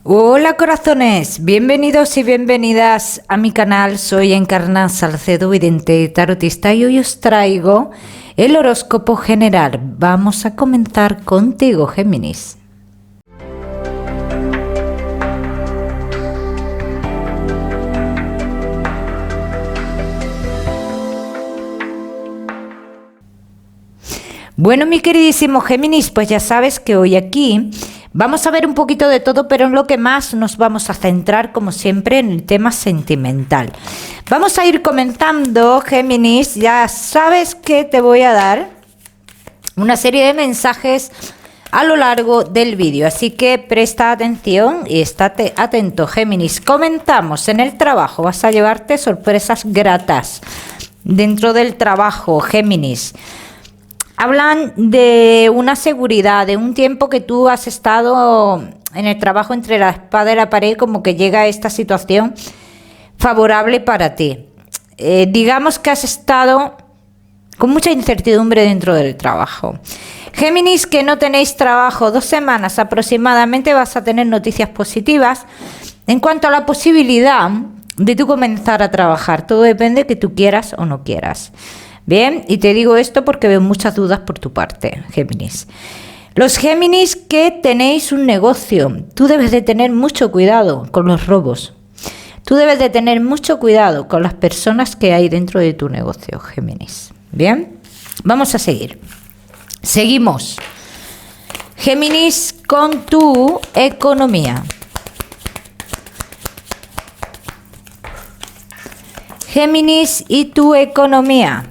Hola corazones, bienvenidos y bienvenidas a mi canal. Soy Encarna Salcedo, vidente tarotista, y hoy os traigo el horóscopo general. Vamos a comenzar contigo, Géminis. Bueno, mi queridísimo Géminis, pues ya sabes que hoy aquí vamos a ver un poquito de todo, pero en lo que más nos vamos a centrar, como siempre, en el tema sentimental. Vamos a ir comenzando, Géminis. Ya sabes que te voy a dar una serie de mensajes a lo largo del vídeo, así que presta atención y estate atento, Géminis. Comenzamos en el trabajo. Vas a llevarte sorpresas gratas dentro del trabajo, Géminis. Hablan de una seguridad, de un tiempo que tú has estado en el trabajo entre la espada y la pared, como que llega esta situación favorable para ti. Digamos que has estado con mucha incertidumbre dentro del trabajo. Géminis, que no tenéis trabajo, 2 semanas aproximadamente vas a tener noticias positivas en cuanto a la posibilidad de tú comenzar a trabajar. Todo depende de que tú quieras o no quieras. Bien, y te digo esto porque veo muchas dudas por tu parte, Géminis. Los Géminis que tenéis un negocio, tú debes de tener mucho cuidado con los robos. Tú debes de tener mucho cuidado con las personas que hay dentro de tu negocio, Géminis. Bien, vamos a seguir. Seguimos. Géminis, con tu economía. Géminis y tu economía.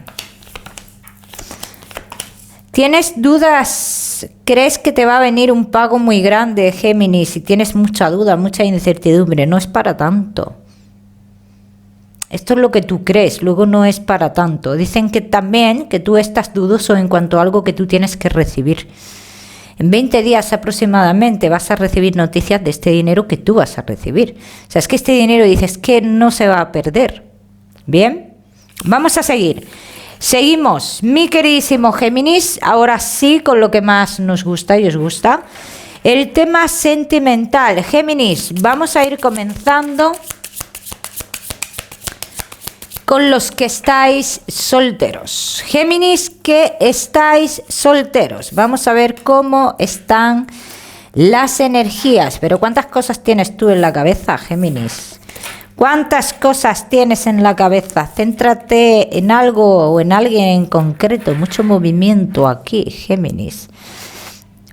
¿Tienes dudas? ¿Crees que te va a venir un pago muy grande, Géminis? Y tienes mucha duda, mucha incertidumbre. No es para tanto. Esto es lo que tú crees, luego no es para tanto. Dicen que también que tú estás dudoso en cuanto a algo que tú tienes que recibir. En 20 días aproximadamente vas a recibir noticias de este dinero que tú vas a recibir. O sea, es que este dinero dices que no se va a perder. Bien, vamos a seguir. Seguimos, mi queridísimo Géminis, ahora sí con lo que más nos gusta y os gusta, el tema sentimental. Géminis, vamos a ir comenzando con los que estáis solteros. Géminis, que estáis solteros, vamos a ver cómo están las energías. Pero ¿cuántas cosas tienes tú en la cabeza, Géminis? ¿Cuántas cosas tienes en la cabeza? Céntrate en algo o en alguien en concreto. Mucho movimiento aquí, Géminis.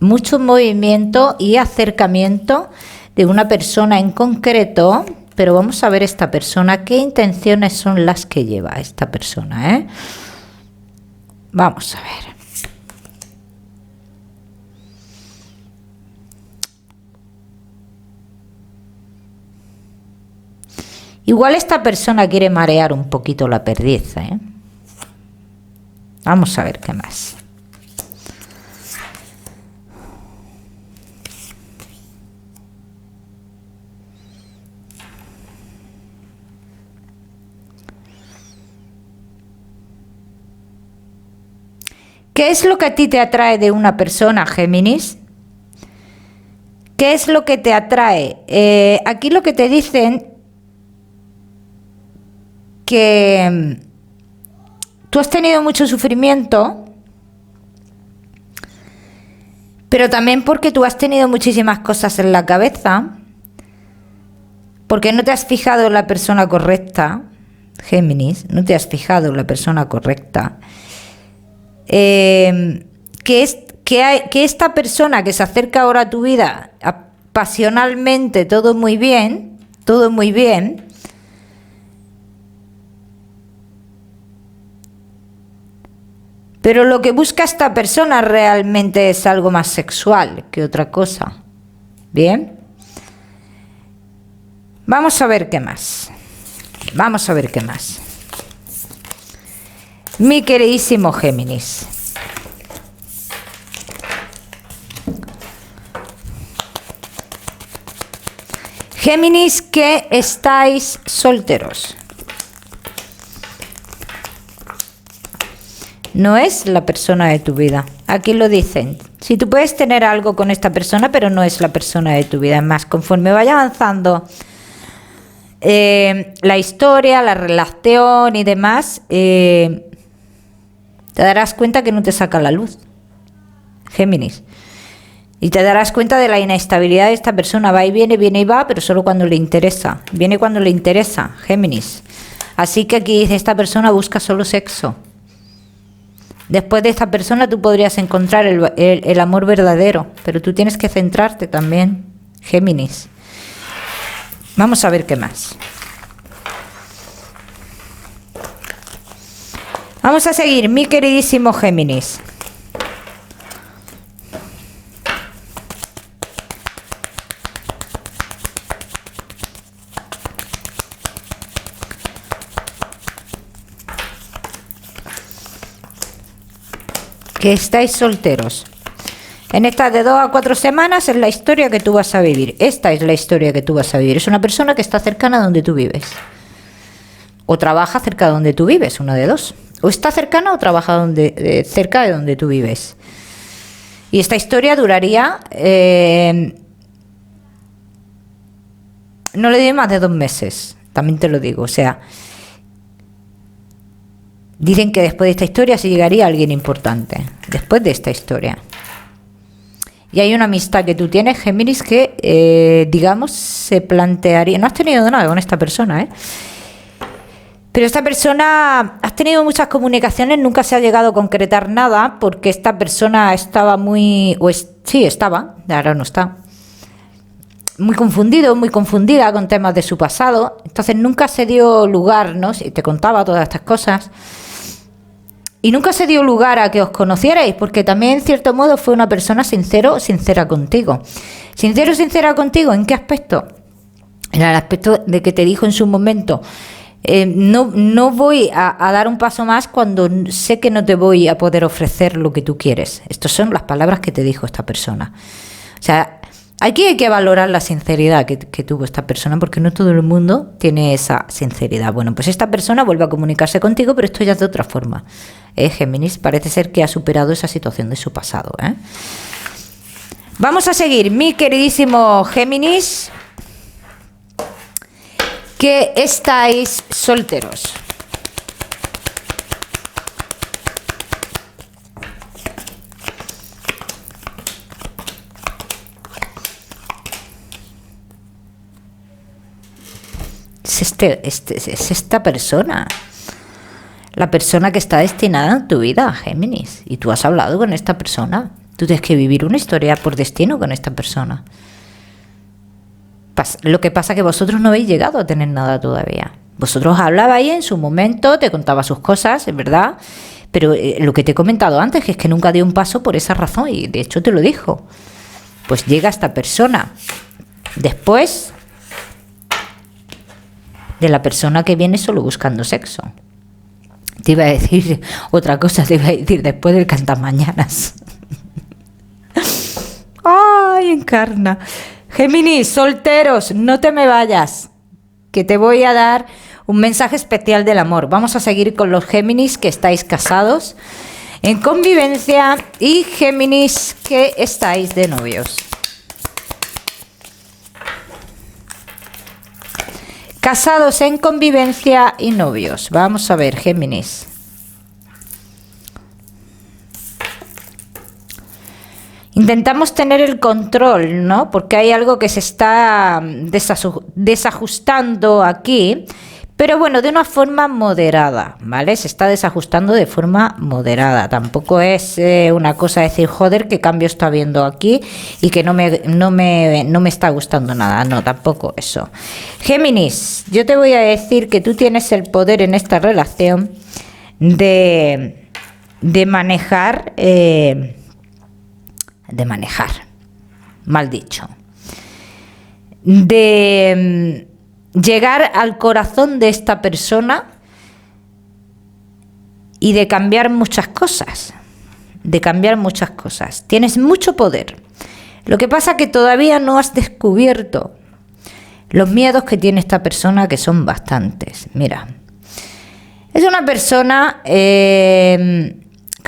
Mucho movimiento y acercamiento de una persona en concreto. Pero vamos a ver esta persona. ¿Qué intenciones son las que lleva esta persona, Vamos a ver. Igual esta persona quiere marear un poquito la perdiz, Vamos a ver qué más. ¿Qué es lo que a ti te atrae de una persona, Géminis? ¿Qué es lo que te atrae? Aquí lo que te dicen que tú has tenido mucho sufrimiento, pero también porque tú has tenido muchísimas cosas en la cabeza, porque no te has fijado en la persona correcta, Géminis, no te has fijado en la persona correcta, que esta persona que se acerca ahora a tu vida pasionalmente, todo muy bien, pero lo que busca esta persona realmente es algo más sexual que otra cosa. ¿Bien? Vamos a ver qué más. Vamos a ver qué más. Mi queridísimo Géminis. Géminis, que estáis solteros. No es la persona de tu vida. Aquí lo dicen. Si tú puedes tener algo con esta persona, pero no es la persona de tu vida. Es más, conforme vaya avanzando la historia, la relación y demás, te darás cuenta que no te saca la luz, Géminis. Y te darás cuenta de la inestabilidad de esta persona. Va y viene y va, pero solo cuando le interesa. Viene cuando le interesa, Géminis. Así que aquí dice, esta persona busca solo sexo. Después de esta persona tú podrías encontrar el amor verdadero, pero tú tienes que centrarte también, Géminis. Vamos a ver qué más. Vamos a seguir, mi queridísimo Géminis. Que estáis solteros. En estas de 2 a 4 semanas es la historia que tú vas a vivir. Esta es la historia que tú vas a vivir. Es una persona que está cercana a donde tú vives. O trabaja cerca de donde tú vives, una de dos. O está cercana o trabaja cerca de donde tú vives. Y esta historia duraría... no le doy más de 2 meses. También te lo digo. O sea... Dicen que después de esta historia se llegaría a alguien importante. Después de esta historia. Y hay una amistad que tú tienes, Géminis, que, digamos, se plantearía... No has tenido nada con esta persona, ¿eh? Pero esta persona... Has tenido muchas comunicaciones, nunca se ha llegado a concretar nada, porque esta persona estaba muy... sí, estaba, ahora no está. Muy confundido, muy confundida con temas de su pasado. Entonces nunca se dio lugar, ¿no? Y te contaba todas estas cosas. Y nunca se dio lugar a que os conocierais, porque también en cierto modo fue una persona sincera contigo. Sincera contigo, ¿en qué aspecto? En el aspecto de que te dijo en su momento, no voy a dar un paso más cuando sé que no te voy a poder ofrecer lo que tú quieres. Estas son las palabras que te dijo esta persona. O sea, aquí hay que valorar la sinceridad que tuvo esta persona, porque no todo el mundo tiene esa sinceridad. Bueno, pues esta persona vuelve a comunicarse contigo, pero esto ya es de otra forma. Géminis, parece ser que ha superado esa situación de su pasado. Vamos a seguir, mi queridísimo Géminis, que estáis solteros. Es esta persona, la persona que está destinada a tu vida, Géminis, y tú has hablado con esta persona. Tú tienes que vivir una historia por destino con esta persona. Lo que pasa es que vosotros no habéis llegado a tener nada todavía. Vosotros hablabais en su momento, te contaba sus cosas, es verdad, pero lo que te he comentado antes, que es que nunca dio un paso por esa razón, y de hecho te lo dijo. Pues llega esta persona. Después de la persona que viene solo buscando sexo. Te iba a decir otra cosa, te iba a decir después del cantamañanas. ¡Ay, encarna! Géminis, solteros, no te me vayas, que te voy a dar un mensaje especial del amor. Vamos a seguir con los Géminis que estáis casados, en convivencia, y Géminis que estáis de novios. Casados en convivencia y novios. Vamos a ver, Géminis. Intentamos tener el control, ¿no? Porque hay algo que se está desajustando aquí, pero bueno, de una forma moderada, ¿vale? Se está desajustando de forma moderada. Tampoco es una cosa de decir, joder, qué cambio está habiendo aquí y que no me está gustando nada. No, tampoco eso. Géminis, yo te voy a decir que tú tienes el poder en esta relación de manejar, mal dicho, de llegar al corazón de esta persona y de cambiar muchas cosas, Tienes mucho poder. Lo que pasa es que todavía no has descubierto los miedos que tiene esta persona, que son bastantes. Mira, es una persona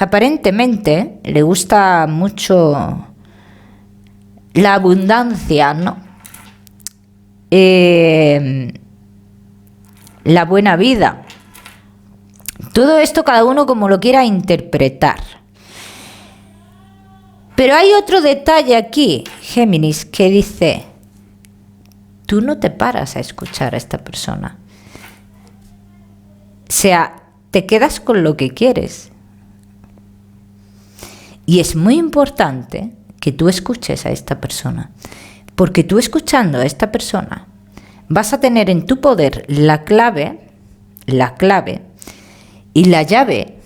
que aparentemente le gusta mucho la abundancia, ¿no? La buena vida. Todo esto cada uno como lo quiera interpretar. Pero hay otro detalle aquí, Géminis, que dice, tú no te paras a escuchar a esta persona. O sea, te quedas con lo que quieres. Y es muy importante que tú escuches a esta persona, porque tú escuchando a esta persona vas a tener en tu poder la clave y la llave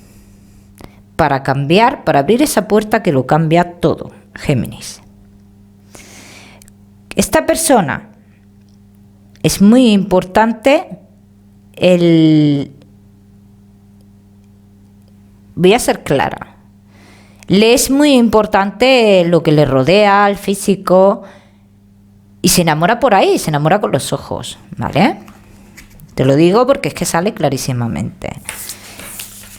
para cambiar, para abrir esa puerta que lo cambia todo, Géminis. Esta persona es muy importante voy a ser clara. Le es muy importante lo que le rodea, el físico, y se enamora por ahí, se enamora con los ojos, ¿vale? Te lo digo porque es que sale clarísimamente.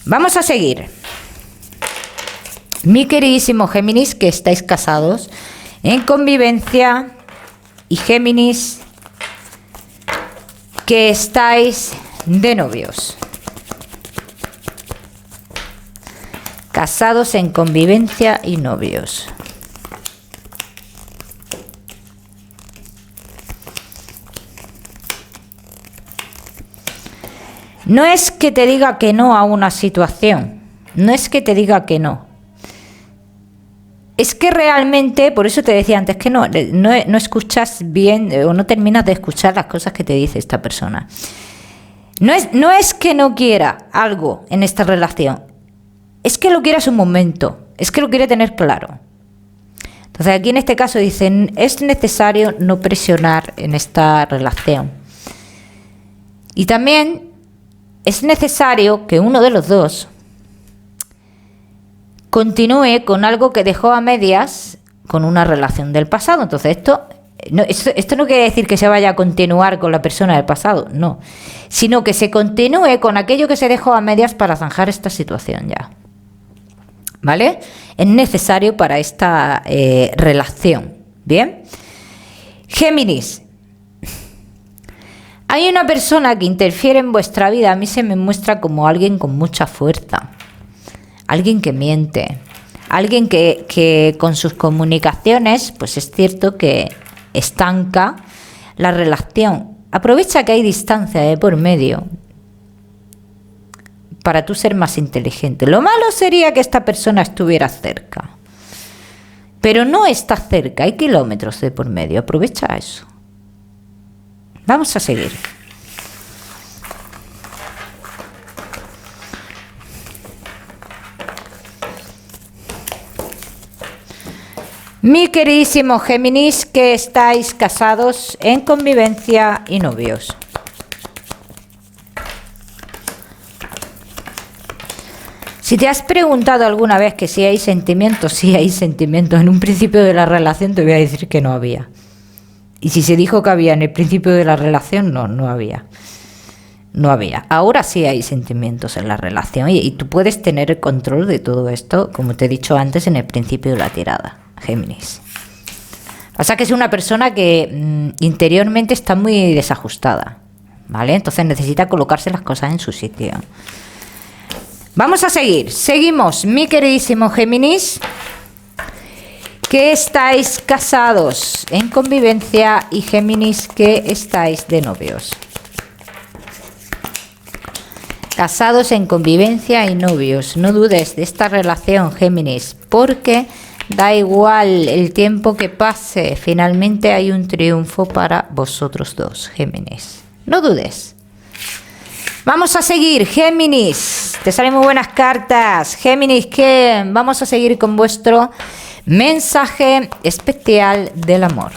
Vamos a seguir. Mi queridísimo Géminis, que estáis casados en convivencia, y Géminis, que estáis de novios. Casados en convivencia y novios. No es que te diga que no a una situación, no es que te diga que no. Es que realmente, por eso te decía antes, que no escuchas bien o no terminas de escuchar las cosas que te dice esta persona. No es que no quiera algo en esta relación, es que lo quiere a su momento, es que lo quiere tener claro. Entonces aquí en este caso dicen, es necesario no presionar en esta relación. Y también es necesario que uno de los dos continúe con algo que dejó a medias con una relación del pasado. Entonces esto no quiere decir que se vaya a continuar con la persona del pasado, no. Sino que se continúe con aquello que se dejó a medias para zanjar esta situación ya. ¿Vale? Es necesario para esta relación. ¿Bien? Géminis. Hay una persona que interfiere en vuestra vida. A mí se me muestra como alguien con mucha fuerza. Alguien que miente. Alguien que con sus comunicaciones, pues es cierto que estanca la relación. Aprovecha que hay distancia por medio para tú ser más inteligente. Lo malo sería que esta persona estuviera cerca. Pero no está cerca, hay kilómetros de por medio. Aprovecha eso. Vamos a seguir. Mi queridísimo Géminis, que estáis casados en convivencia y novios. Si te has preguntado alguna vez que si hay sentimientos, sí hay sentimientos. En un principio de la relación te voy a decir que no había. Y si se dijo que había en el principio de la relación, no había. No había. Ahora sí hay sentimientos en la relación y tú puedes tener el control de todo esto, como te he dicho antes en el principio de la tirada, Géminis. Pasa que es una persona que interiormente está muy desajustada, ¿vale? Entonces necesita colocarse las cosas en su sitio. Vamos a seguir. Seguimos, mi queridísimo Géminis, que estáis casados en convivencia, y Géminis, que estáis de novios. Casados en convivencia y novios. No dudes de esta relación, Géminis, porque da igual el tiempo que pase, finalmente hay un triunfo para vosotros dos, Géminis. No dudes. Vamos a seguir, Géminis. Te salen muy buenas cartas, Géminis, que vamos a seguir con vuestro mensaje especial del amor.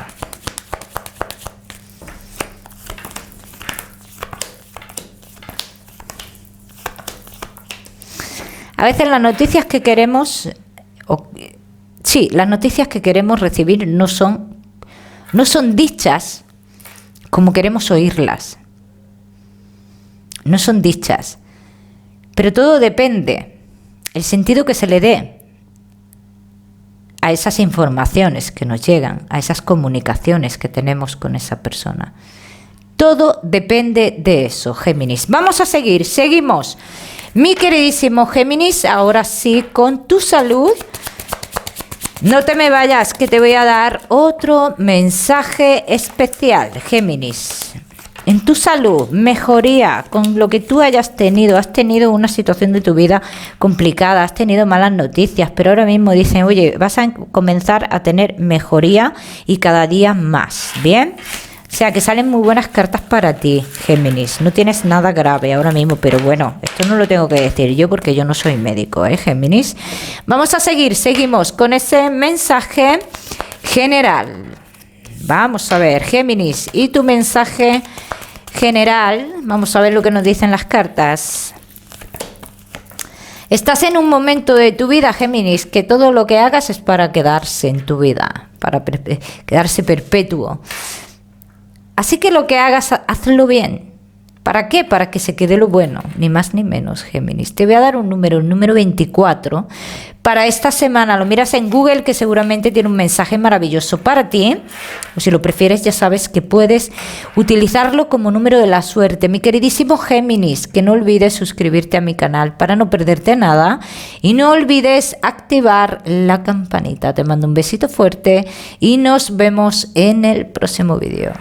A veces las noticias que queremos, las noticias que queremos recibir no son dichas como queremos oírlas. No son dichas. Pero todo depende el sentido que se le dé a esas informaciones que nos llegan, a esas comunicaciones que tenemos con esa persona. Todo depende de eso, Géminis. Vamos a seguir, seguimos. Mi queridísimo Géminis, ahora sí, con tu salud. No te me vayas, que te voy a dar otro mensaje especial, Géminis. En tu salud, mejoría con lo que tú hayas tenido. Has tenido una situación de tu vida complicada, has tenido malas noticias, pero ahora mismo dicen, oye, vas a comenzar a tener mejoría y cada día más, ¿bien? O sea, que salen muy buenas cartas para ti, Géminis. No tienes nada grave ahora mismo, pero bueno, esto no lo tengo que decir yo porque yo no soy médico, Géminis. Vamos a seguir, seguimos con ese mensaje general. Vamos a ver, Géminis, y tu mensaje general. Vamos a ver lo que nos dicen las cartas. Estás en un momento de tu vida, Géminis, que todo lo que hagas es para quedarse en tu vida, para quedarse perpetuo. Así que lo que hagas, hazlo bien. ¿Para qué? Para que se quede lo bueno, ni más ni menos, Géminis. Te voy a dar un número, el número 24, para esta semana. Lo miras en Google, que seguramente tiene un mensaje maravilloso para ti. O si lo prefieres, ya sabes que puedes utilizarlo como número de la suerte. Mi queridísimo Géminis, que no olvides suscribirte a mi canal para no perderte nada. Y no olvides activar la campanita. Te mando un besito fuerte y nos vemos en el próximo vídeo.